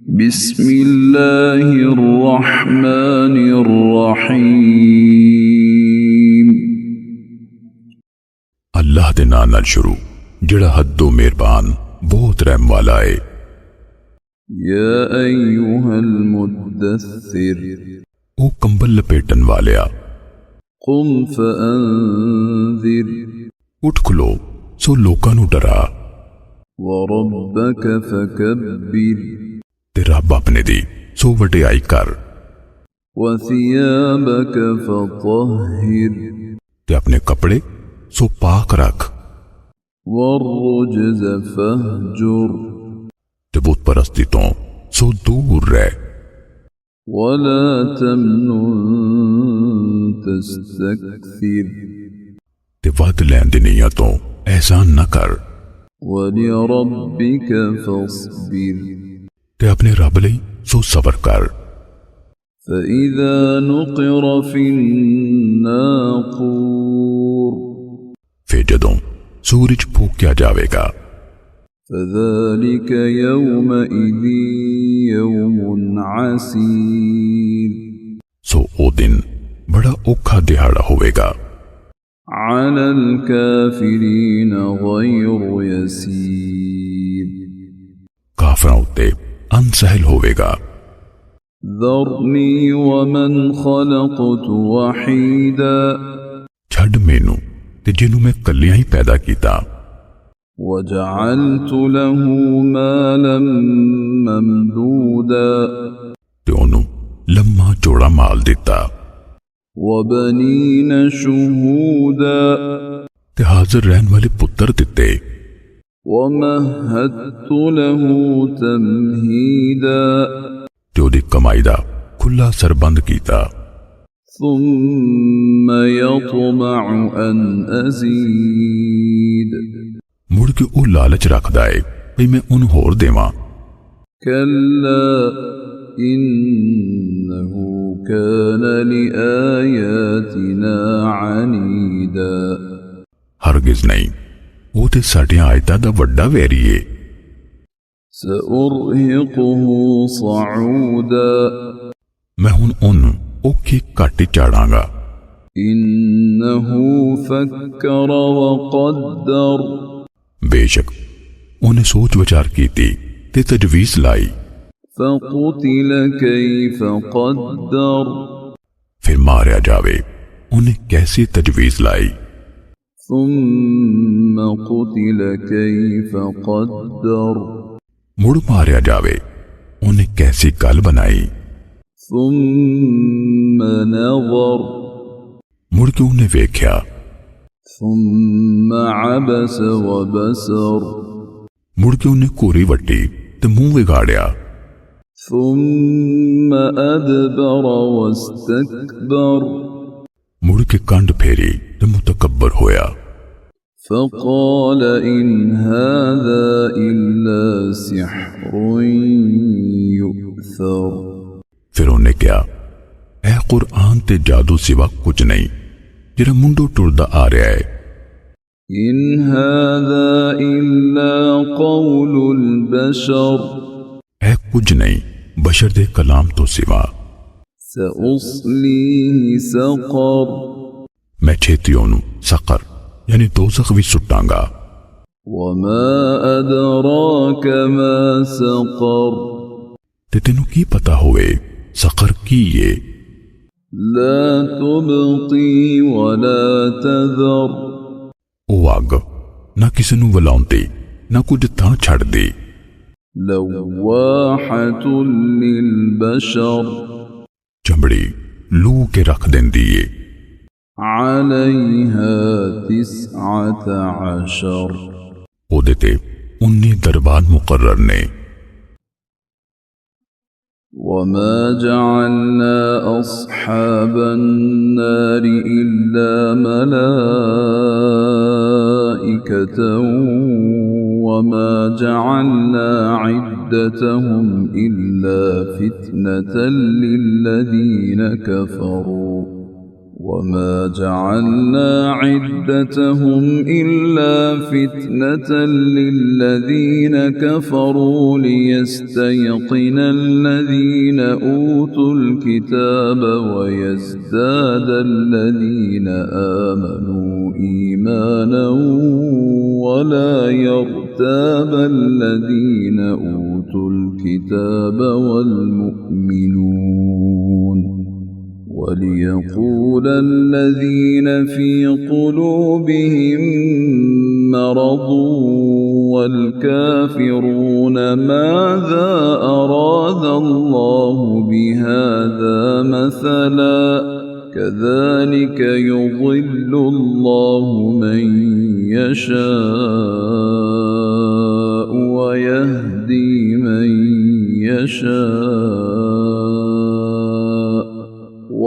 बिस्मिल्लाहिर्रहमानिर्रहीम। अल्लाह दे नाम नाल शुरू जिहड़ा हद्दों मेहरबान बहुत रहम वाला है। या अय्युहल मुद्दस्सिर, ओ कंबल लपेटन वालिया, कुम फअंज़िर, उठ खलो सो लोकां नू डरा, व रब्बक फकब्बिर, ते रब अपने दी सो वडियाई कर, व सियाबक फतहिर, ते अपने कपड़े सो पाक रख, वर्रुज्ज़ फहजुर, ते बुत परस्ती तो सो दूर रह, वला तमनुन तस्तक्सिर, ते वध लैन दी नीयत तो एहसान न कर, वलिरब्बिक फस्बिर, ते अपने रब लई सो सबर कर। फइज़ा नुक़िर फ़िन्नाक़ूर, फिर जदों सूरज फूकिया जावेगा, फ़ज़ालिक यौमइज़िन यौमुन असीर, सो ओ दिन बड़ा औखा दिहाड़ा होवेगा, अलल काफ़िरीन गैर यसीर, काफिरां उत्ते अनसहल होवेगा। ज़रनी वमन ख़लक़तु वहीदा, छड़ मैनू ते जिन्हों मैं कलियां ही पैदा किया, वजअलतु लहू मालन ममदूदा, ते ओनू लम्मा चौड़ा माल दिता, वबनीन शुहूदा, ते हाजिर रहन वाले पुत्र दिते, वमहदतु लहू तमहीदा, ते ओदी कमाई दा खुला सरबंद किया। सुम्म यतमअ अन अज़ीद, मुड़ के ओ लालच रखदा है भई मैं उन होर देवां। कल्ला इन्नहु कान लिआयातिना अनीदा, हरगिज नहीं, वो ते साडियां आयतां दा वड्डा वैरी है। सउरहिकुहु सऊदा, मैं हुण ओनू औखे घट चाड़ांगा। इन्नहु फक्कर वक़द्दर, बेशक उन्हें सोच विचार की ते तजवीज लाई। फ़क़ुतिल कैफ़ क़द्दर, फिर मारया जावे उन्हें कैसी तजवीज लाई। सुम्म क़ुतिल कैफ़ क़द्दर, मुड़ मारया जावे उन्हें कैसी गल बनाई। सुम्म नज़र, मुड़ के उन्हें वेख्या। सुम्म अबस वबसर, मुड़ के उन्हें कोरी वट्टी ते मुंह विगाड़िया। सुम्म अदबर वस्तकबर, मुड़ के कंड फेरी ते मुतकब्बर होया। फ़क़ाल इन हाज़ा इल्ला सिह्रुन युअ्सर, फिर उन्हें क्या ऐ कुरआन ते जादू सिवा कुछ नहीं जिहड़ा मुंडो टुरदा आ रहा है। इन हाज़ा इल्ला क़ौलुल बशर, ऐ कुछ नहीं बशर दे कलाम तो सिवा। सउस्लीहि सक़र, मैं छेती ओनू सकर यानी दोज़ख भी सुटांगा। वमा अदराक मा सक़र, ते तेनू की पता होवे सकर की ये। ला तुबक़ी वला तज़र, ओ अग ना किसी नू वलाउंदी ना कुछ थां छड़ दी। लव्वाहतुल लिलबशर, चमड़ी लू के रख देंदी है। अलैहा तिस्अत अशर, ओदे ते 19 दरबार मुकर्रर ने। वमा जअलना अस्हाबन नारि इल्ला मलाइकतन वमा जअलना इद्दतहुम इल्ला फितनतन लिल्लज़ीन कफ़रू وما جعلنا عدتهم إلا فتنة للذين كفروا ليستيقن الذين أوتوا الكتاب ويزداد الذين آمنوا إيمانا ولا يرتاب الذين أوتوا الكتاب والمؤمنون وليقول الذين في قلوبهم مرض والكافرون ماذا أراد الله بهذا مثلا كذلك يضل الله من يشاء ويهدي من يشاء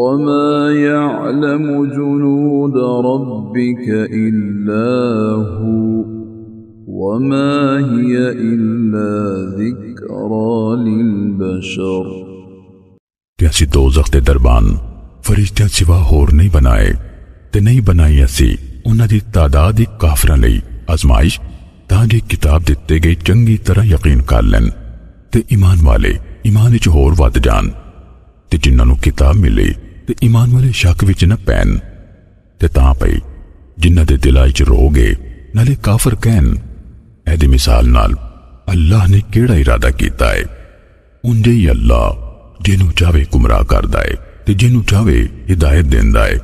وما يعلم جنود ربك إلا هو وما هي إلا ذكرى للبشر ਤੇ ਅਸੀਂ ਦੋਜ਼ਖ ਦੇ ਦਰਬਾਨ ਫਰਿਸ਼ਤਿਆਂ ਸਿਵਾ ਹੋਰ ਨਹੀਂ ਬਣਾਏ ਤੇ ਨਹੀਂ ਬਣਾਈ ਅਸੀਂ ਉਹਨਾਂ ਦੀ ਤਾਦਾਦ ਹੀ ਕਾਫਰਾਂ ਲਈ ਅਜ਼ਮਾਇਸ਼ ਤਾਂ ਜੇ ਕਿਤਾਬ ਦਿੱਤੇ ਗਏ ਚੰਗੀ ਤਰ੍ਹਾਂ ਯਕੀਨ ਕਰ ਲੈਣ ਤੇ ਈਮਾਨ ਵਾਲੇ ਈਮਾਨ ਵਿੱਚ ਹੋਰ ਵੱਧ ਜਾਣ ਤੇ ਜਿਨ੍ਹਾਂ ਨੂੰ ਕਿਤਾਬ ਮਿਲੇ ਤੇ ਈਮਾਨ ਵਾਲੇ ਸ਼ੱਕ ਵਿੱਚ ਨਾ ਪੈਣ ਤੇ ਤਾਂ ਪਈ ਜਿਨ੍ਹਾਂ ਦੇ ਦਿਲਾਂ ਵਿੱਚ ਰੋਗੇ ਨਾਲੇ ਕਾਫਰ ਕਹਿਣ ਇਹਦੀ ਮਿਸਾਲ ਨਾਲ ਅੱਲਾਹ ਨੇ ਕਿਹੜਾ ਇਰਾਦਾ ਕੀਤਾ ਹੈ ਉਂਝੇ ਹੀ ਅੱਲਾਹ ਜਿਹਨੂੰ ਚਾਹੇ ਗੁੰਮਰਾਹ ਕਰਦਾ ਹੈ ਤੇ ਜਿਹਨੂੰ ਚਾਹੇ ਹਿਦਾਇਤ ਦਿੰਦਾ ਹੈ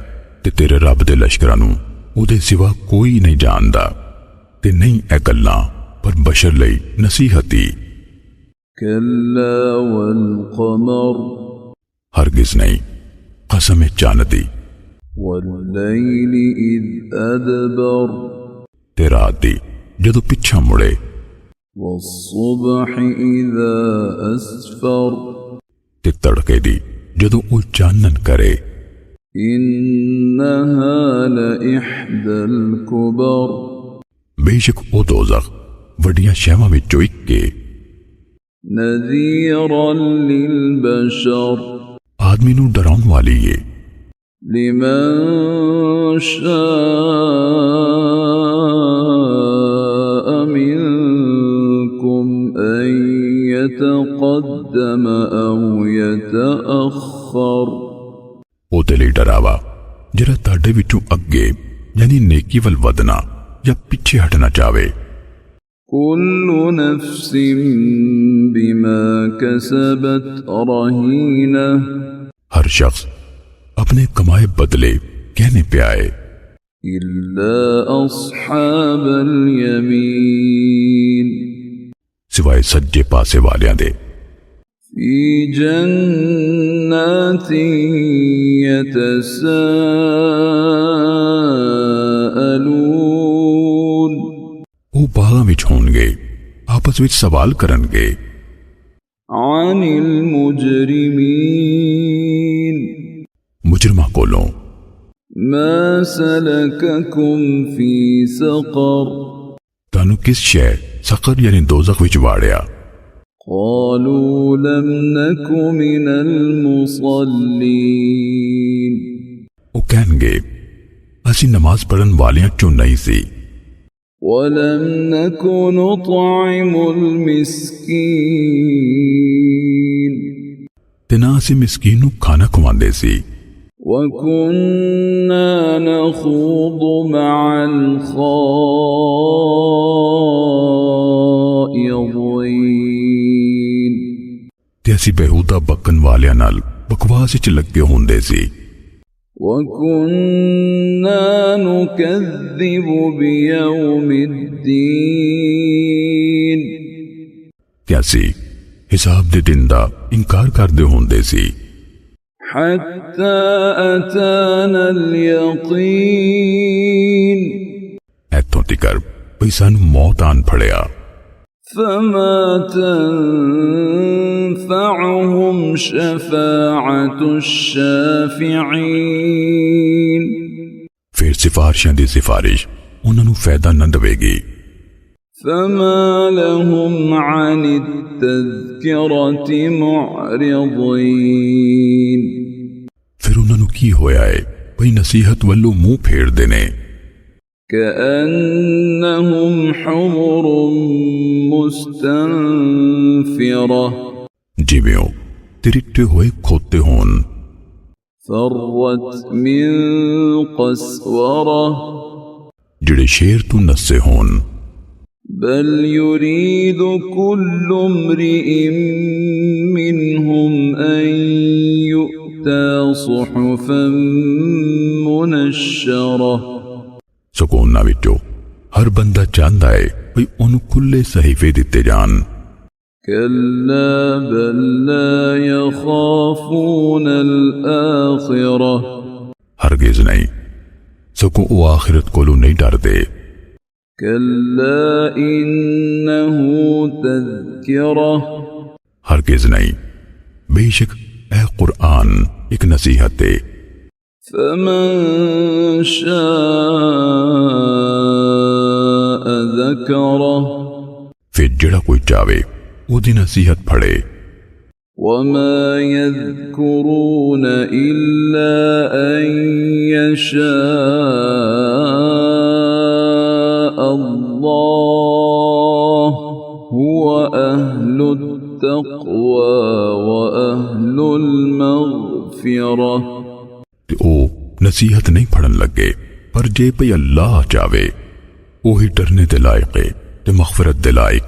ਤੇ ਤੇਰੇ ਰੱਬ ਦੇ ਲਸ਼ਕਰਾਂ ਨੂੰ ਉਹਦੇ ਸਿਵਾ ਕੋਈ ਨਹੀਂ ਜਾਣਦਾ ਤੇ ਨਹੀਂ ਇਹ ਗੱਲਾਂ ਪਰ ਬਸ਼ਰ ਲਈ ਨਸੀਹਤੀ كلا والقمر हरगिज नहीं कसम चांद दी والليل إذ أدبر ते रात दी जदों पिछा मुड़े والصبح إذا أسفر ते तड़के दी जदों वो चानन करे إنها لإحدى الكبر बेशक वो दोज़ख वड्डियां शैवां विचों इक के نذيرا للبشر आदमी नूं डराउण वाली है لمن شاء منكم أن يتقدم أو يتأخر ਉਹਦੇ ਲਈ ਡਰਾਵਾ ਜਿਹੜਾ ਤੁਹਾਡੇ ਵਿੱਚੋਂ ਅੱਗੇ ਯਾਨੀ ਨੇਕੀ ਵੱਲ ਵਧਣਾ ਜਾਂ ਪਿੱਛੇ ਹਟਣਾ ਚਾਹਵੇ كل نفس بما كسبت رهينة हर शख्स अपने कमाए बदले कहने पे आए إلا أصحاب اليمين सिवाय सज्जे पासे वालियां दे في جنات يتساءلون वो बागां विच होणगे आपस विच सवाल करनगे عن المجرمين मुजरमा कोलों ما سلككم في سقر तानू किस शय सकर यानी दोज़ख विच वाड़िया قالوا لم نك من المصلين वो कहणगे असीं नमाज पढ़न वालियां चों नहीं सी ولم نك نطعم المسكين ते ना असीं मिस्कीन नूं खाना खवांदे सी وكنا نخوض مع الخائضين ते असीं बेहूदा बकन वालियां नाल बकवास विच लगे हुंदे सी وكنا نكذب بيوم الدين ते असीं हिसाब दे दिन दा इनकार करदे हुंदे सी حتى أتانا اليقين ऐथों तिकर भई सानू मौत आन फड़िया فما تنفعهم شفاعة الشافعين फिर सिफारिशां दी सिफारिश उन्हां नूं फायदा न देवेगी فما لهم عن التذكرة معرضين फिर उन्हां नूं की होया है भई नसीहत वल्लों मुंह फेर देने। كأنهم حمر مستنفرة जिवें तिरिटे हुए खोते होन। فرت من قسورة जिड़े शेर तू नस्से होन। بل يريد كل امرئ منهم أن يؤتى صحفا منشرة सुकूना विचो हर बंदा चाहता है भई उन्हें खुले सहीफे दिते जान। كلا بل لا يخافون الآخرة हरगिज नहीं, सको वो आखिरत कोलू नहीं डरते। كلا إنه تذكرة हरगिज नहीं, बेशक ए कुरान एक नसीहत है। فمن شاء ذكره फिर जड़ा कोई चावे ओदी नसीहत फड़े। وما يذكرون إلا أن يشاء الله هو أهل التقوى وأهل المغفرة ते ओ नसीहत नहीं फड़न लगे, पर जे भई अल्लाह चावे ओही डरने दे लायक है ते मगफिरत दे लायक।